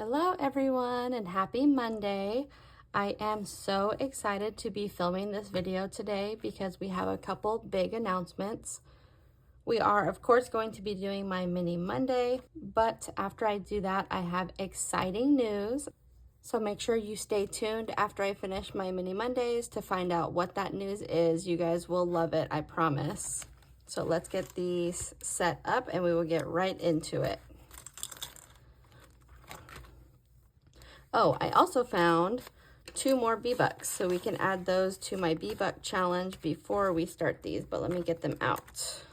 Hello everyone and happy Monday. I am so excited to be filming this video today because we have a couple big announcements. We are of course going to be doing my mini Monday, but after I do that I have exciting news. So make sure you stay tuned after I finish my mini Mondays to find out what that news is. You guys will love it, I promise. So let's get these set up and we will get right into it. Oh, I also found 2 more B-Bucks, so we can add those to my B-Buck challenge before we start these, but let me get them out.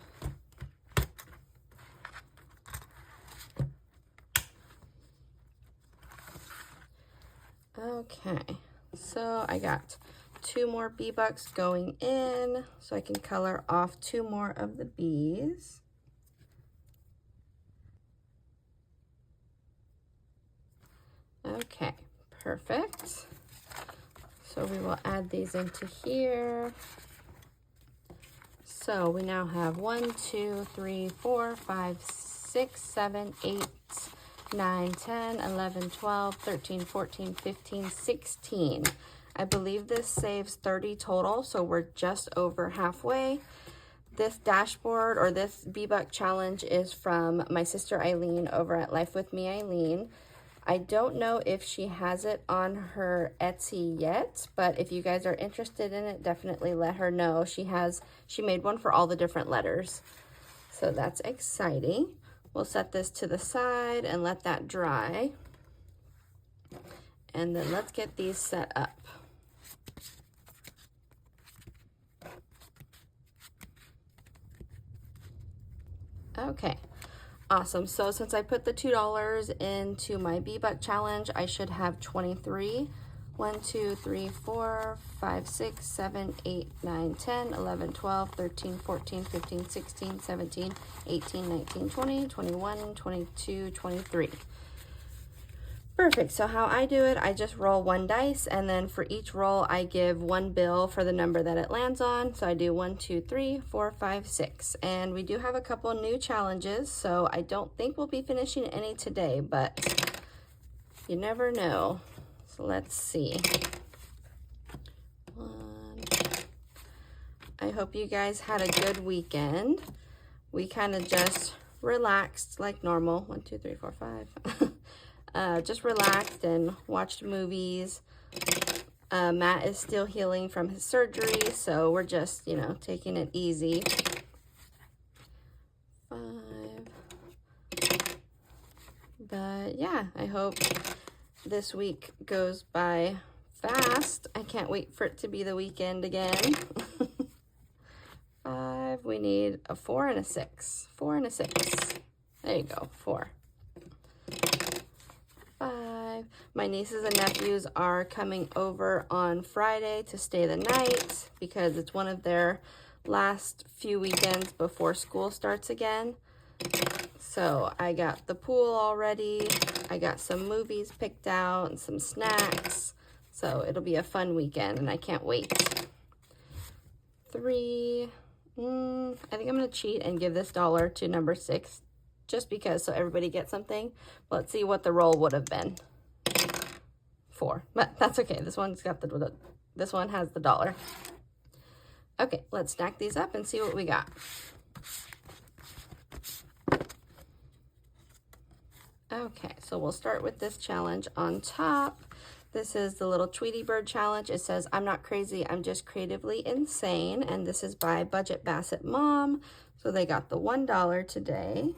Okay, so I got 2 more B-Bucks going in, so I can color off 2 more of the bees. Okay, perfect. So we will add these into here. So we now have 1, 2, 3, 4, 5, 6, 7, 8, 9, 10, 11, 12, 13, 14, 15, 16. I believe this saves 30 total, so we're just over halfway. This dashboard or this B-Buck challenge is from my sister Eileen over at Life With Me Eileen. I don't know if she has it on her Etsy yet, but if you guys are interested in it, definitely let her know. She made one for all the different letters. So that's exciting. We'll set this to the side and let that dry. And then let's get these set up. Okay. Awesome. So since I put the $2 into my B-Buck challenge, I should have 23. 1, 2, 3, 4, 5, 6, 7, 8, 9, 10, 11, 12, 13, 14, 15, 16, 17, 18, 19, 20, 21, 22, 23. Perfect. So how I do it, I just roll 1 dice, and then for each roll, I give 1 bill for the number that it lands on. So I do 1, 2, 3, 4, 5, 6. And we do have a couple new challenges, so I don't think we'll be finishing any today, but you never know. So let's see. 1. I hope you guys had a good weekend. We kind of just relaxed like normal. 1, 2, 3, 4, 5. Just relaxed and watched movies. Matt is still healing from his surgery, so we're just, you know, taking it easy. 5. But yeah, I hope this week goes by fast. I can't wait for it to be the weekend again. 5. We need a 4 and a 6. 4 and a 6. There you go, 4. 5. My nieces and nephews are coming over on Friday to stay the night because it's one of their last few weekends before school starts again. So I got the pool already. I got some movies picked out and some snacks. So it'll be a fun weekend and I can't wait. 3. I think I'm going to cheat and give this $1 to number 6. Just because, so everybody gets something. Let's see what the roll would have been. 4, but that's okay. This one has the $1. Okay, let's stack these up and see what we got. Okay, so we'll start with this challenge on top. This is the little Tweetie bird challenge. It says, "I'm not crazy, I'm just creatively insane." And this is by Budget Bassett Mom. So they got the $1 today.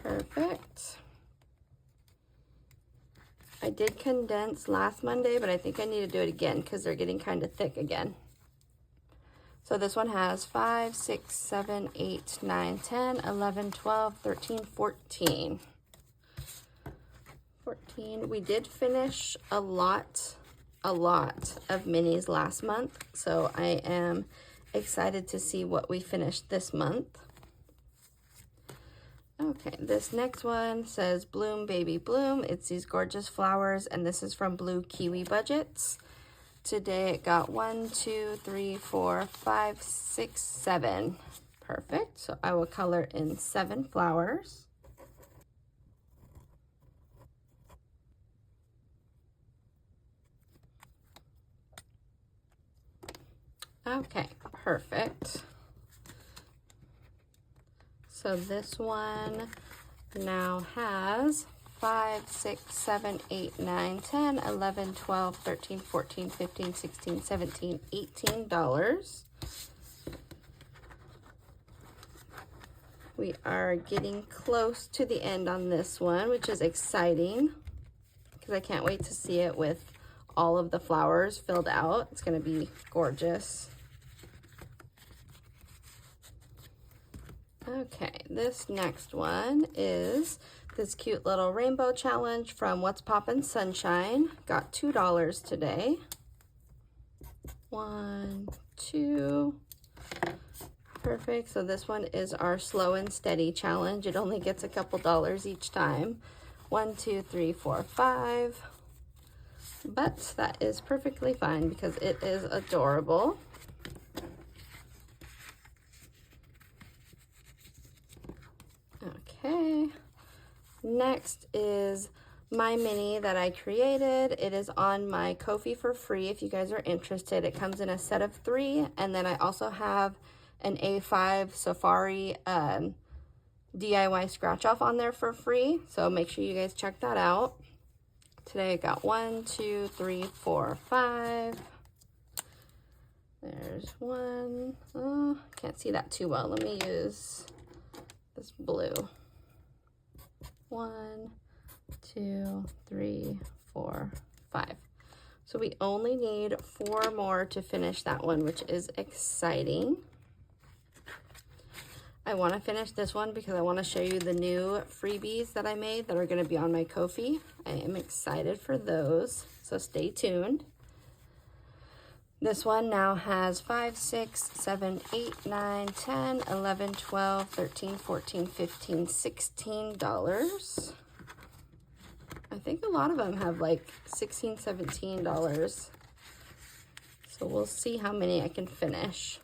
Perfect. I did condense last Monday, but I think I need to do it again because they're getting kind of thick again. So this one has 5, 6, 7, 8, 9, 10, 11, 12, 13, 14. 14. We did finish a lot of minis last month, so I am excited to see what we finished this month. Okay, this next one says Bloom Baby Bloom. It's these gorgeous flowers, and this is from Blue Kiwi Budgets. Today it got 1, 2, 3, 4, 5, 6, 7. Perfect. So I will color in 7 flowers. Okay, perfect. So this one now has 5, 6, 7, 8, 9, 10, 11, 12, 13, 14, 15, 16, 17, $18. We are getting close to the end on this one, which is exciting because I can't wait to see it with all of the flowers filled out. It's going to be gorgeous. Okay, this next one is this cute little rainbow challenge from What's Poppin' Sunshine. Got $2 today. 1, 2. Perfect. So this one is our slow and steady challenge. It only gets a couple dollars each time. 1, 2, 3, 4, 5. But that is perfectly fine because it is adorable. Okay. Next is my mini that I created. It is on my Ko-fi for free if you guys are interested. It comes in a set of 3, and then I also have an A5 Safari DIY scratch off on there for free, so make sure you guys check that out. Today I got 1, 2, 3, 4, 5. There's 1. Oh, can't see that too well. Let me use this blue. 1, 2, 3, 4, 5. So we only need 4 more to finish that one, which is exciting. I want to finish this one because I want to show you the new freebies that I made that are going to be on my Ko-fi. I am excited for those, so stay tuned. This one now has 5, 6, 7, 8, 9, 10, 11, 12, 13, 14, 15, $16. I think a lot of them have like $16, $17. So we'll see how many I can finish.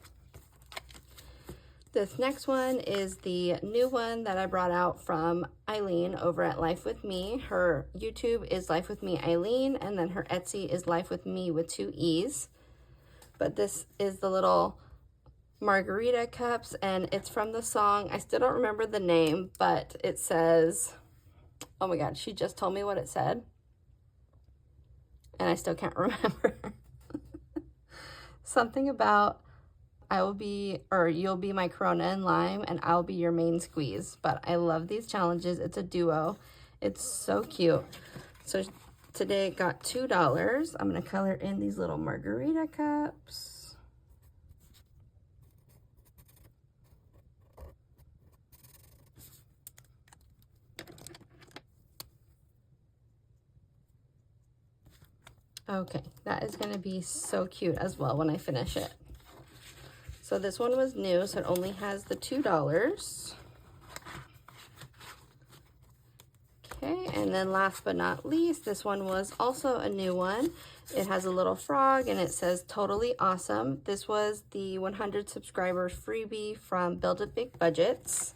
This next one is the new one that I brought out from Eileen over at Life With Me. Her YouTube is Life With Me Eileen, and then her Etsy is Life With Me with 2 E's. But this is the little margarita cups, and it's from the song. I still don't remember the name, but it says, oh my God, she just told me what it said, and I still can't remember. Something about I will be, or you'll be my Corona and lime, and I'll be your main squeeze. But I love these challenges. It's a duo. It's so cute. So today it got $2. I'm going to color in these little margarita cups. Okay, that is going to be so cute as well when I finish it. So this one was new, so it only has the $2. Okay, and then last but not least, this one was also a new one. It has a little frog and it says totally awesome. This was the 100 subscribers freebie from Build It Big Budgets.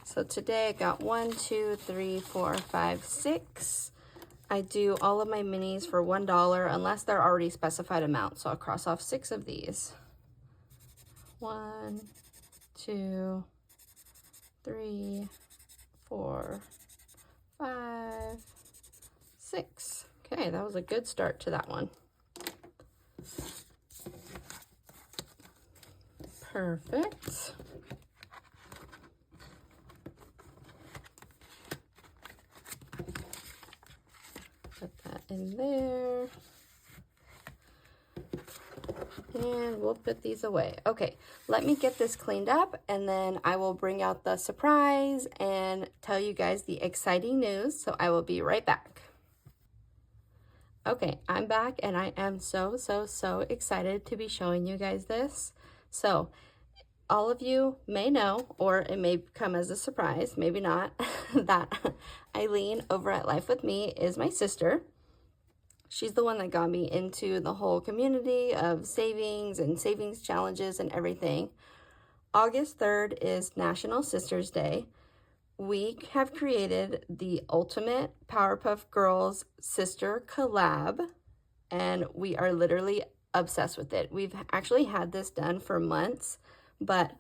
So today I got 1, 2, 3, 4, 5, 6. I do all of my minis for $1 unless they're already specified amount. So I'll cross off 6 of these. 1, 2, 3, 4, 5, 6. Okay, that was a good start to that one. Perfect. Put that in there. And we'll put these away. Okay, let me get this cleaned up, and then I will bring out the surprise and tell you guys the exciting news. So I will be right back. Okay, I'm back, and I am so excited to be showing you guys this. So all of you may know, or it may come as a surprise, maybe not, that Eileen over at Life With Me is my sister. She's the one that got me into the whole community of savings and savings challenges and everything. August 3rd is National Sisters Day. We have created the ultimate Powerpuff Girls sister collab, and we are literally obsessed with it. We've actually had this done for months, but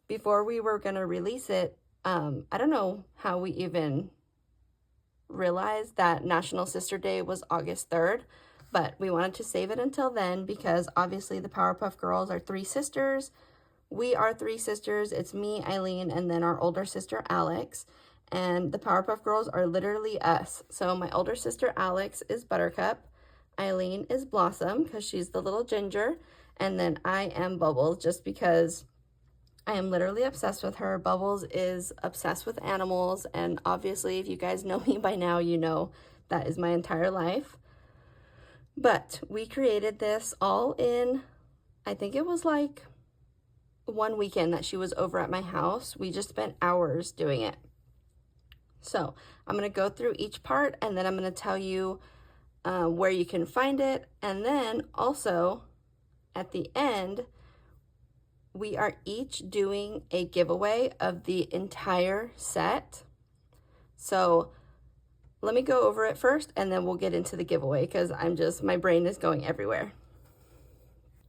before we were going to release it, I don't know how we even realized that National Sister Day was August 3rd, but we wanted to save it until then because obviously the Powerpuff Girls are 3 sisters. We are 3 sisters. It's me, Eileen, and then our older sister, Alex. And the Powerpuff Girls are literally us. So my older sister, Alex, is Buttercup. Eileen is Blossom because she's the little ginger. And then I am Bubbles just because I am literally obsessed with her. Bubbles is obsessed with animals. And obviously, if you guys know me by now, you know that is my entire life. But we created this all in, I think it was like one weekend that she was over at my house. We just spent hours doing it. So I'm going to go through each part and then I'm going to tell you where you can find it. And then also at the end, we are each doing a giveaway of the entire set. So let me go over it first and then we'll get into the giveaway because my brain is going everywhere.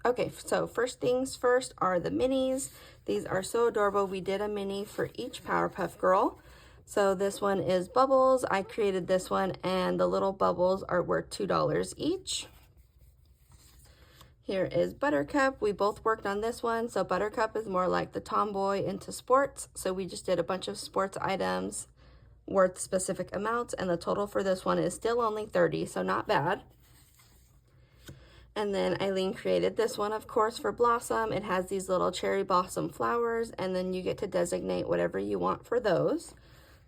Okay, so first things first are the minis. These are so adorable. We did a mini for each Powerpuff Girl. So this one is Bubbles. I created this one and the little bubbles are worth $2 each. Here is Buttercup. We both worked on this one. So Buttercup is more like the tomboy into sports. So we just did a bunch of sports items worth specific amounts. And the total for this one is still only $30, so not bad. And then Eileen created this one, of course, for Blossom. It has these little cherry blossom flowers, and then you get to designate whatever you want for those.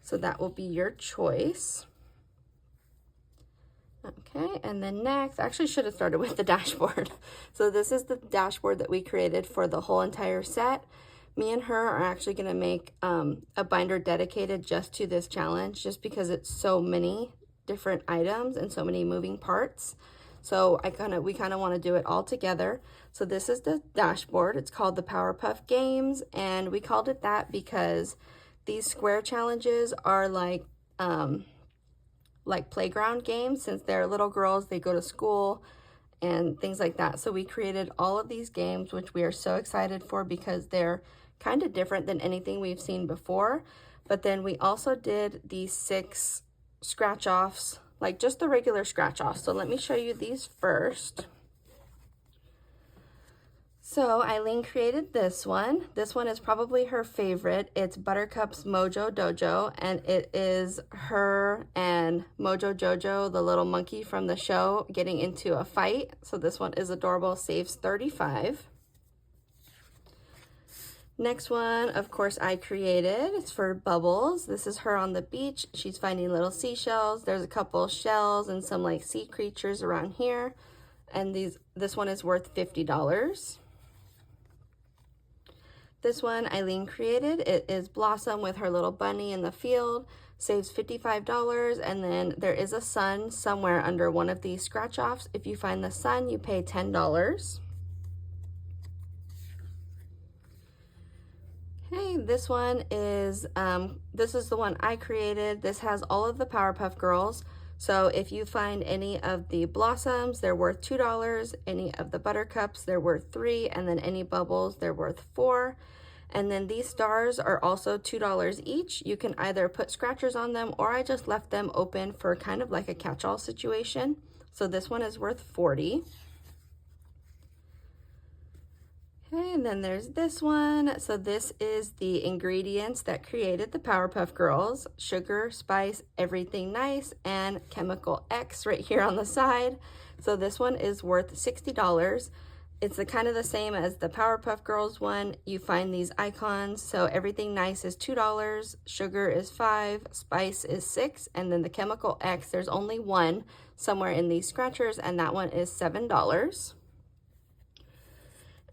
So that will be your choice. Okay, and then next, I actually should have started with the dashboard. So this is the dashboard that we created for the whole entire set. Me and her are actually going to make a binder dedicated just to this challenge, just because it's so many different items and so many moving parts. So we kind of want to do it all together. So this is the dashboard. It's called the Powerpuff Games, and we called it that because these square challenges are like playground games. Since they're little girls, they go to school and things like that. So we created all of these games, which we are so excited for because they're kind of different than anything we've seen before. But then we also did these 6 scratch-offs, like just the regular scratch-offs. So let me show you these first. So Eileen created this one. This one is probably her favorite. It's Buttercup's Mojo Dojo, and it is her and Mojo Jojo, the little monkey from the show, getting into a fight. So this one is adorable, saves 35. Next one, of course, I created. It's for Bubbles. This is her on the beach. She's finding little seashells. There's a couple shells and some like sea creatures around here. And this one is worth $50. This one Eileen created. It is Blossom with her little bunny in the field. Saves $55. And then there is a sun somewhere under one of these scratch-offs. If you find the sun, you pay $10. Okay, this one is, this is the one I created. This has all of the Powerpuff Girls. So if you find any of the Blossoms, they're worth $2. Any of the Buttercups, they're worth $3. And then any Bubbles, they're worth $4. And then these stars are also $2 each. You can either put scratchers on them, or I just left them open for kind of like a catch-all situation. So this one is worth $40. Okay, and then there's this one. So this is the ingredients that created the Powerpuff Girls: sugar, spice, everything nice, and chemical X right here on the side. So this one is worth $60. It's kind of the same as the Powerpuff Girls one. You find these icons. So everything nice is $2, sugar is $5, spice is $6, and then the chemical X, there's only one somewhere in these scratchers, and that one is $7.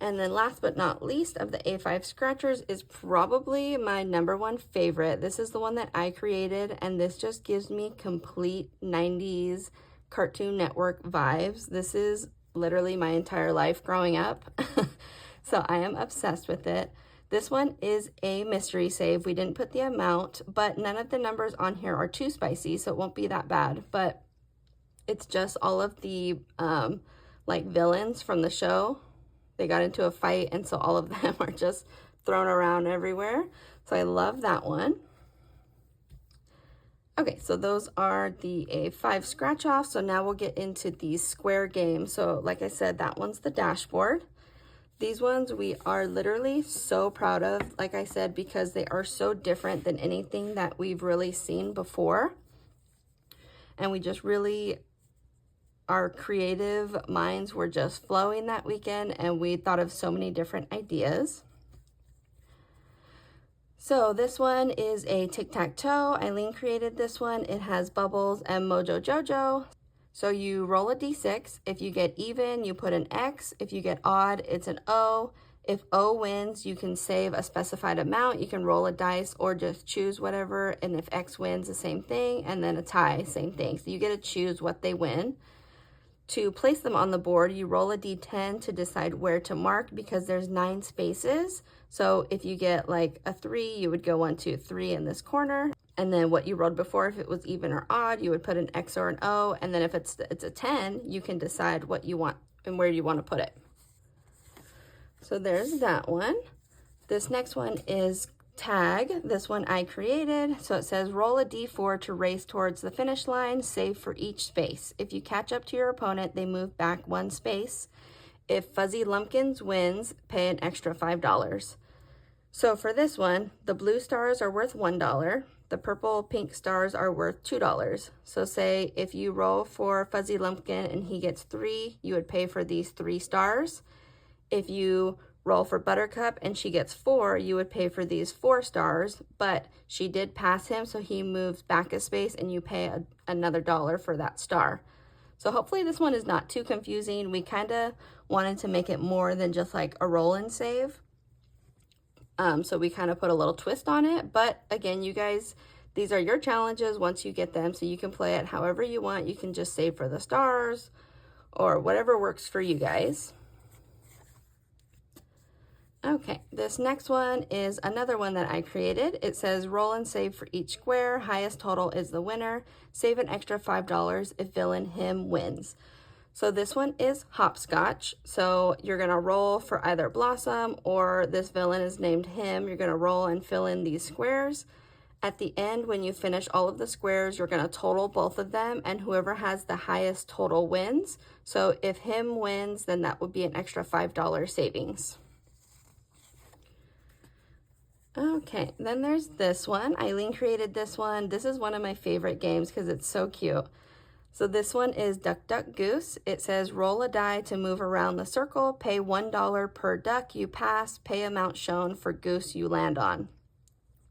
And then last but not least of the A5 scratchers is probably my #1 favorite. This is the one that I created, and this just gives me complete 90s Cartoon Network vibes. This is literally my entire life growing up. So I am obsessed with it. This one is a mystery save. We didn't put the amount, but none of the numbers on here are too spicy, so it won't be that bad. But it's just all of the like villains from the show. They got into a fight, and so all of them are just thrown around everywhere. So I love that one. Okay, so those are the A5 scratch off. So now we'll get into the square game. So like I said, that one's the dashboard. These ones we are literally so proud of, like I said, because they are so different than anything that we've really seen before. And we just really, our creative minds were just flowing that weekend, and we thought of so many different ideas. So this one is a tic-tac-toe. Eileen created this one. It has Bubbles and Mojo Jojo. So you roll a d6. If you get even, you put an X. If you get odd, it's an O. If O wins, you can save a specified amount. You can roll a dice or just choose whatever. And if X wins, the same thing. And then a tie, same thing. So you get to choose what they win. To place them on the board, you roll a d10 to decide where to mark, because there's 9 spaces. So if you get like a 3, you would go 1, 2, 3 in this corner. And then what you rolled before, if it was even or odd, you would put an X or an O. And then if it's a 10, you can decide what you want and where you want to put it. So there's that one. This next one is tag. This one I created. So it says roll a d4 to race towards the finish line, save for each space. If you catch up to your opponent, they move back 1 space. If Fuzzy Lumpkins wins, pay an extra $5. So for this one, the blue stars are worth $1. The purple pink stars are worth $2. So say if you roll for Fuzzy Lumpkin and he gets 3, you would pay for these 3 stars. If you roll for Buttercup and she gets 4, you would pay for these 4 stars, but she did pass him, so he moves back a space and you pay another $1 for that star. So hopefully this one is not too confusing. We kind of wanted to make it more than just like a roll and save. So we kind of put a little twist on it. But again, you guys, these are your challenges once you get them. So you can play it however you want. You can just save for the stars or whatever works for you guys. Okay, this next one is another one that I created. It says roll and save for each square. Highest total is the winner. Save an extra $5 if villain him wins. So this one is hopscotch. So you're going to roll for either Blossom or this villain is named him. You're going to roll and fill in these squares. At the end, when you finish all of the squares, you're going to total both of them, and whoever has the highest total wins. So if him wins, then that would be an extra $5 savings. Okay, then there's this one. Eileen created this one. This is one of my favorite games because it's so cute. So this one is Duck, Duck, Goose. It says roll a die to move around the circle. Pay $1 per duck you pass. Pay amount shown for goose you land on.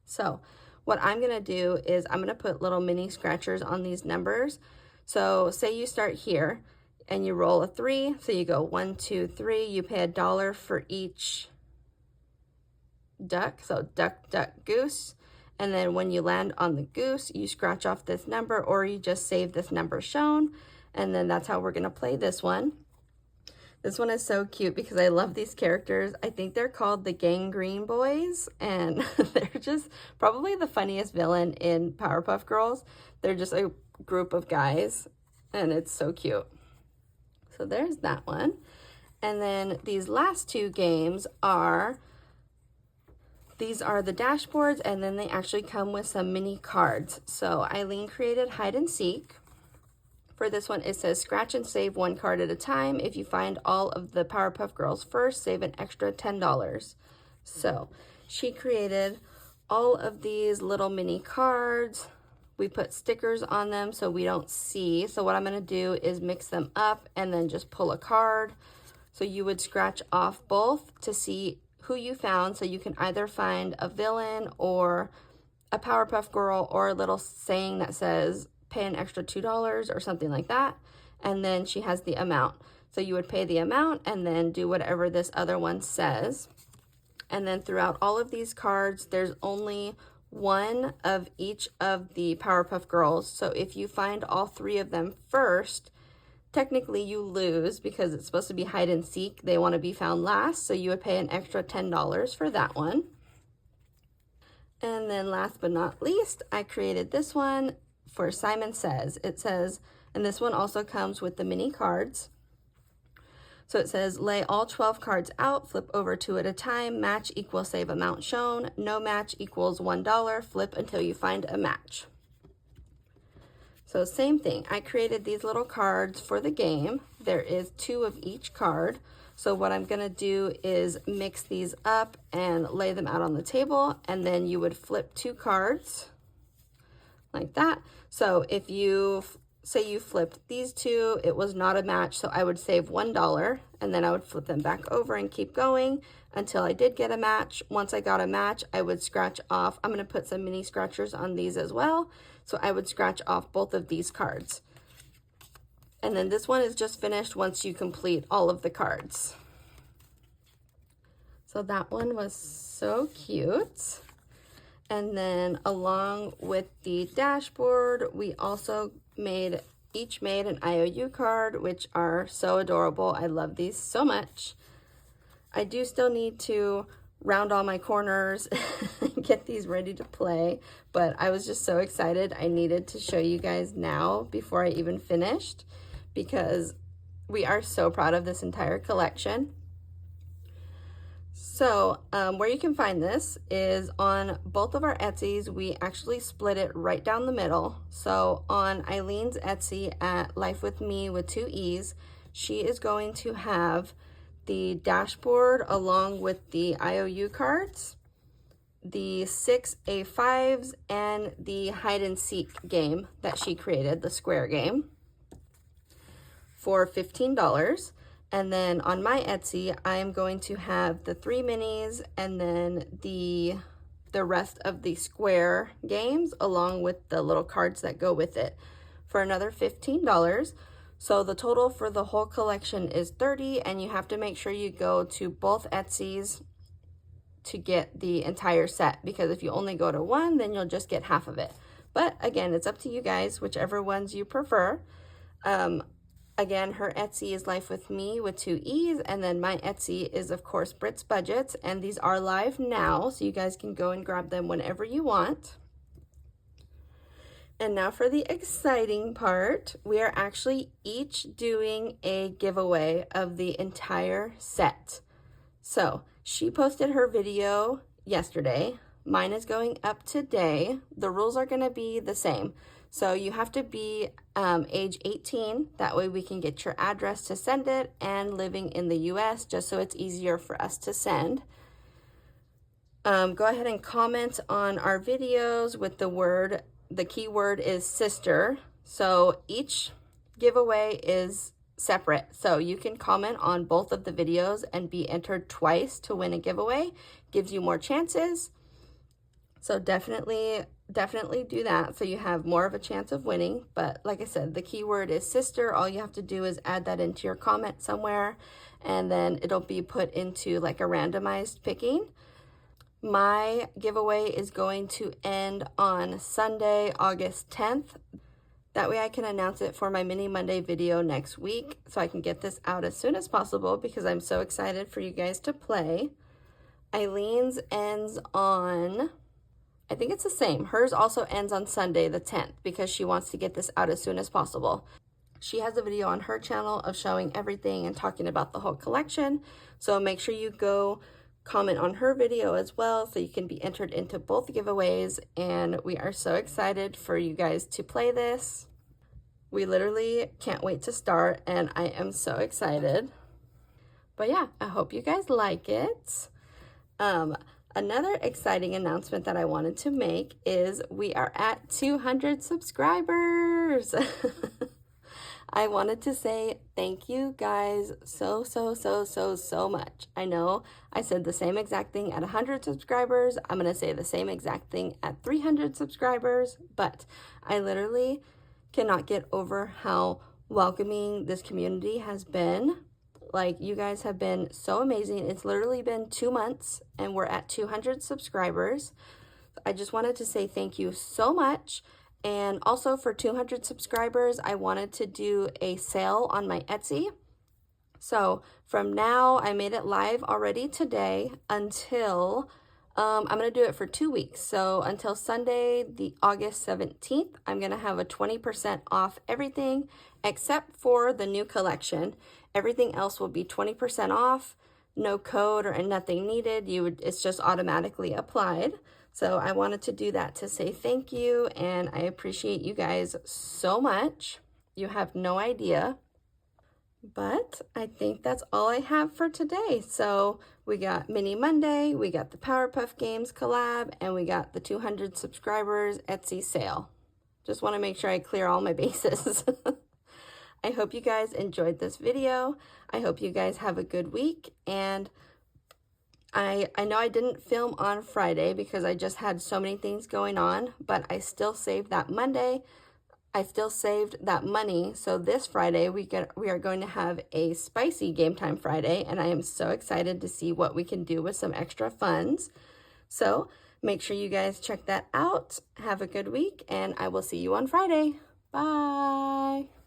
So what I'm going to do is I'm going to put little mini scratchers on these numbers. So say you start here and you roll a 3. So you go 1, 2, 3. You pay $1 for each duck. So duck, duck, goose. And then when you land on the goose, you scratch off this number, or you just save this number shown. And then that's how we're going to play this one. This one is so cute because I love these characters. I think they're called the Gangrene Boys, and they're just probably the funniest villain in Powerpuff Girls. They're just a group of guys, and it's so cute. So there's that one. And then these last 2 games are... These are the dashboards, and then they actually come with some mini cards. So Eileen created hide and seek. For this one, it says scratch and save 1 card at a time. If you find all of the Powerpuff Girls first, save an extra $10. So she created all of these little mini cards. We put stickers on them so we don't see. So what I'm going to do is mix them up and then just pull a card. So you would scratch off both to see who you found, so you can either find a villain or a Powerpuff Girl or a little saying that says pay an extra $2 or something like that, and then she has the amount. So you would pay the amount and then do whatever this other one says. And then throughout all of these cards, there's only one of each of the Powerpuff Girls. So if you find all 3 of them first, technically you lose because it's supposed to be hide and seek. They want to be found last, so you would pay an extra $10 for that one. And then last but not least, I created this one for Simon Says. It says, and this one also comes with the mini cards. So it says, lay all 12 cards out, flip over 2 at a time, match equals save amount shown, no match equals $1, flip until you find a match. So same thing, I created these little cards for the game. There is 2 of each card. So what I'm gonna do is mix these up and lay them out on the table, and then you would flip 2 cards like that. So if you say you flipped these 2, it was not a match, so I would save $1, and then I would flip them back over and keep going until I did get a match. Once I got a match, I would scratch off. I'm going to put some mini scratchers on these as well, so I would scratch off both of these cards. And then this one is just finished once you complete all of the cards. So that one was so cute. And then along with the dashboard, we also each made an IOU card, which are so adorable. I love these so much. I do still need to round all my corners and get these ready to play, but I was just so excited. I needed to show you guys now before I even finished, because we are so proud of this entire collection. So where you can find this is on both of our Etsy's. We actually split it right down the middle. So on Eileen's Etsy at Life With Me with 2 E's, she is going to have the dashboard along with the IOU cards, the 6 A5s, and the hide and seek game that she created, the square game, for $15. And then on my Etsy, I'm going to have the 3 minis and then the rest of the square games along with the little cards that go with it for another $15. So the total for the whole collection is $30, and you have to make sure you go to both Etsy's to get the entire set, because if you only go to one, then you'll just get half of it. But again, it's up to you guys, whichever ones you prefer. Again, her Etsy is Life With Me with 2 E's, and then my Etsy is, of course, Brit's Budgets, and these are live now, so you guys can go and grab them whenever you want. And now for the exciting part. We are actually each doing a giveaway of the entire set. So she posted her video yesterday. Mine is going up today. The rules are going to be the same. So you have to be age 18. That way we can get your address to send it, and living in the US, just so it's easier for us to send. Go ahead and comment on our videos with the keyword is sister. So each giveaway is separate. So you can comment on both of the videos and be entered twice to win a giveaway. Gives you more chances. So definitely do that so you have more of a chance of winning. But like I said, the keyword is sister. All you have to do is add that into your comment somewhere, and then it'll be put into like a randomized picking. My giveaway is going to end on Sunday, August 10th. That way I can announce it for my Mini Monday video next week, so I can get this out as soon as possible because I'm so excited for you guys to play. Eileen's ends on, I think it's the same. Hers also ends on Sunday the 10th because she wants to get this out as soon as possible. She has a video on her channel of showing everything and talking about the whole collection. So make sure you go comment on her video as well so you can be entered into both giveaways. And we are so excited for you guys to play this. We literally can't wait to start, and I am so excited. But yeah, I hope you guys like it. Another exciting announcement that I wanted to make is we are at 200 subscribers. I wanted to say thank you guys so much. I know I said the same exact thing at 100 subscribers. I'm going to say the same exact thing at 300 subscribers, but I literally cannot get over how welcoming this community has been. Like, you guys have been so amazing. It's literally been 2 months and we're at 200 subscribers. I just wanted to say thank you so much. And also for 200 subscribers, I wanted to do a sale on my Etsy. So from now, I made it live already today until, I'm going to do it for 2 weeks. So until Sunday, the August 17th, I'm going to have a 20% off everything except for the new collection. Everything else will be 20% off, no code or nothing needed. It's just automatically applied. So I wanted to do that to say thank you, and I appreciate you guys so much. You have no idea. But I think that's all I have for today. So we got Mini Monday, we got the Powerpuff Games collab, and we got the 200 subscribers Etsy sale. Just want to make sure I clear all my bases. I hope you guys enjoyed this video. I hope you guys have a good week. And I know I didn't film on Friday because I just had so many things going on, but I still saved that Monday. I still saved that money. So this Friday, we are going to have a spicy Game Time Friday, and I am so excited to see what we can do with some extra funds. So make sure you guys check that out. Have a good week, and I will see you on Friday. Bye.